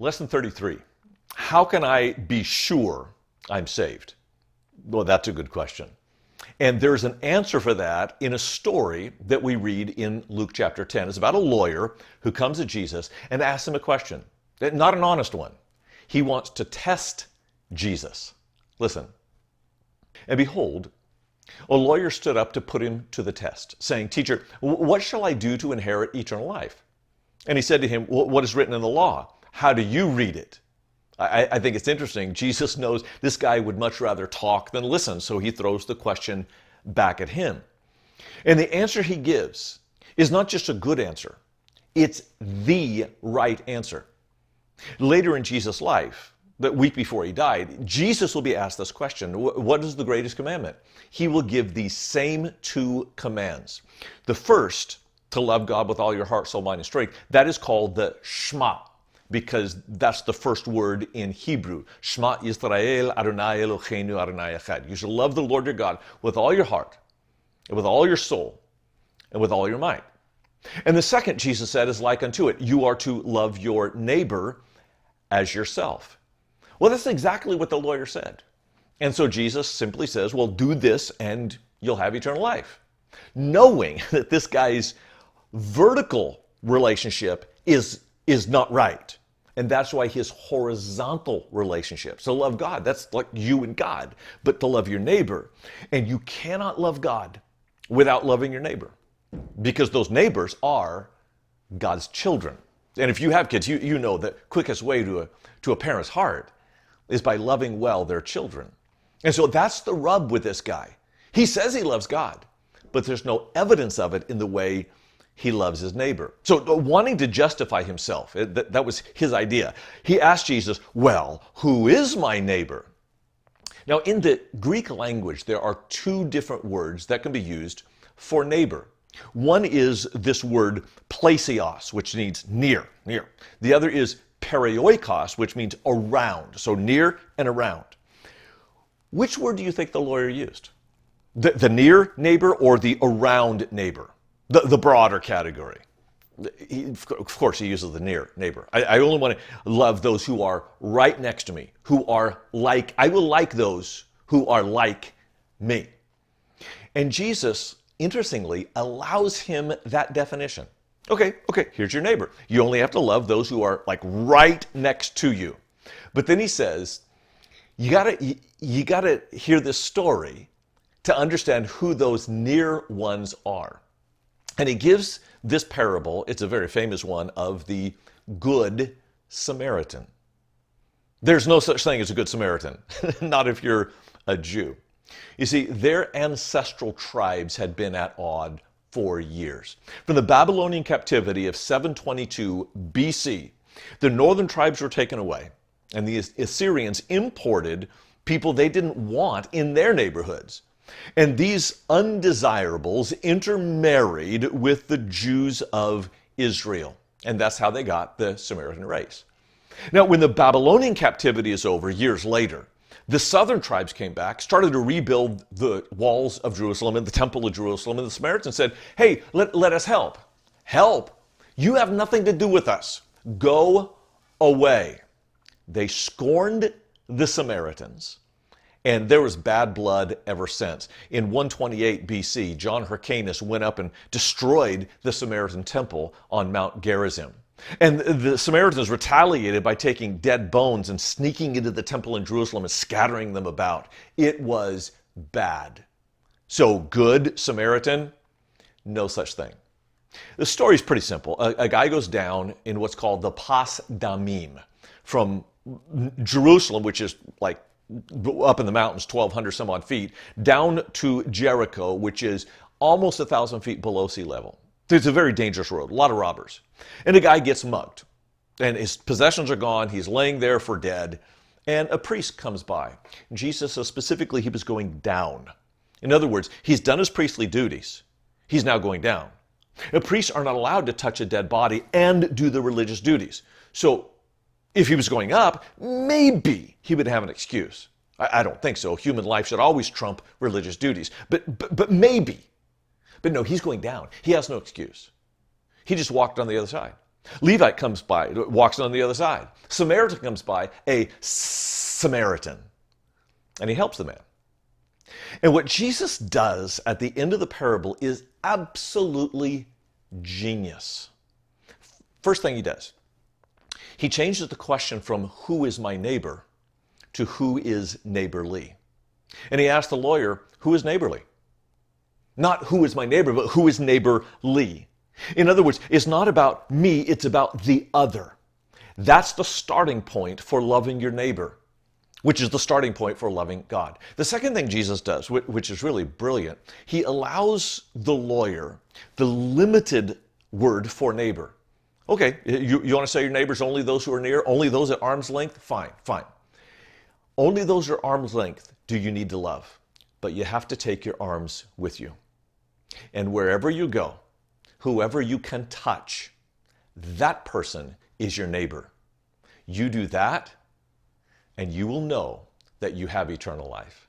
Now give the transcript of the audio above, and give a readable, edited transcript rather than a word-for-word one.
Lesson 33. How can I be sure I'm saved? Well, that's a good question. And there's an answer for that in a story that we read in Luke chapter 10. It's about a lawyer who comes to Jesus and asks him a question. Not an honest one. He wants to test Jesus. Listen. And behold, a lawyer stood up to put him to the test, saying, "Teacher, what shall I do to inherit eternal life?" And he said to him, "What is written in the law? How do you read it?" I think it's interesting. Jesus knows this guy would much rather talk than listen, so he throws the question back at him. And the answer he gives is not just a good answer. It's the right answer. Later in Jesus' life, the week before he died, Jesus will be asked this question. What is the greatest commandment? He will give these same two commands. The first, to love God with all your heart, soul, mind, and strength, that is called the Shema, because that's the first word in Hebrew. Shema Yisrael, Adonai Eloheinu, Adonai Echad. You should love the Lord your God with all your heart, and with all your soul, and with all your might. And the second, Jesus said, is like unto it. You are to love your neighbor as yourself. Well, that's exactly what the lawyer said. And so Jesus simply says, well, do this and you'll have eternal life. Knowing that this guy's vertical relationship is not right. And that's why his horizontal relationship. So love God, that's like you and God. But to love your neighbor. And you cannot love God without loving your neighbor. Because those neighbors are God's children. And if you have kids, you know the quickest way to a parent's heart is by loving well their children. And so that's the rub with this guy. He says he loves God, but there's no evidence of it in the way he loves his neighbor. So wanting to justify himself, that was his idea. He asked Jesus, well, who is my neighbor? Now, in the Greek language, there are two different words that can be used for neighbor. One is this word plesios, which means near. The other is perioikos, which means around, so near and around. Which word do you think the lawyer used? The near neighbor or the around neighbor? The broader category. Of course, he uses the near neighbor. I only want to love those who are right next to me, who are like, I will like those who are like me. And Jesus, interestingly, allows him that definition. Okay, here's your neighbor. You only have to love those who are like right next to you. But then he says, you gotta hear this story to understand who those near ones are. And he gives this parable, it's a very famous one, of the Good Samaritan. There's no such thing as a Good Samaritan, not if you're a Jew. You see, their ancestral tribes had been at odds for years. From the Babylonian captivity of 722 BC, the northern tribes were taken away, and the Assyrians imported people they didn't want in their neighborhoods. And these undesirables intermarried with the Jews of Israel. And that's how they got the Samaritan race. Now, when the Babylonian captivity is over, years later, the southern tribes came back, started to rebuild the walls of Jerusalem and the temple of Jerusalem, and the Samaritans said, hey, let us help. Help? You have nothing to do with us. Go away. They scorned the Samaritans, and there was bad blood ever since. In 128 BC, John Hyrcanus went up and destroyed the Samaritan temple on Mount Gerizim. And the Samaritans retaliated by taking dead bones and sneaking into the temple in Jerusalem and scattering them about. It was bad. So, good Samaritan? No such thing. The story is pretty simple. A guy goes down in what's called the Pas Damim from Jerusalem, which is like up in the mountains, 1,200 some odd feet, down to Jericho, which is almost 1,000 feet below sea level. It's a very dangerous road, a lot of robbers. And a guy gets mugged, and his possessions are gone. He's laying there for dead, and a priest comes by. Jesus says specifically he was going down. In other words, he's done his priestly duties. He's now going down. Priests are not allowed to touch a dead body and do the religious duties. So if he was going up, maybe he would have an excuse. I don't think so. Human life should always trump religious duties. But maybe. But no, he's going down. He has no excuse. He just walked on the other side. Levite comes by, walks on the other side. Samaritan comes by, a Samaritan, and he helps the man. And what Jesus does at the end of the parable is absolutely genius. First thing he does, he changes the question from who is my neighbor to who is neighborly. And he asks the lawyer, who is neighborly? Not who is my neighbor, but who is neighborly. In other words, it's not about me, it's about the other. That's the starting point for loving your neighbor, which is the starting point for loving God. The second thing Jesus does, which is really brilliant, he allows the lawyer the limited word for neighbor. Okay, you want to say your neighbor's only those who are near, only those at arm's length? Fine. Only those at arm's length do you need to love, but you have to take your arms with you. And wherever you go, whoever you can touch, that person is your neighbor. You do that, and you will know that you have eternal life.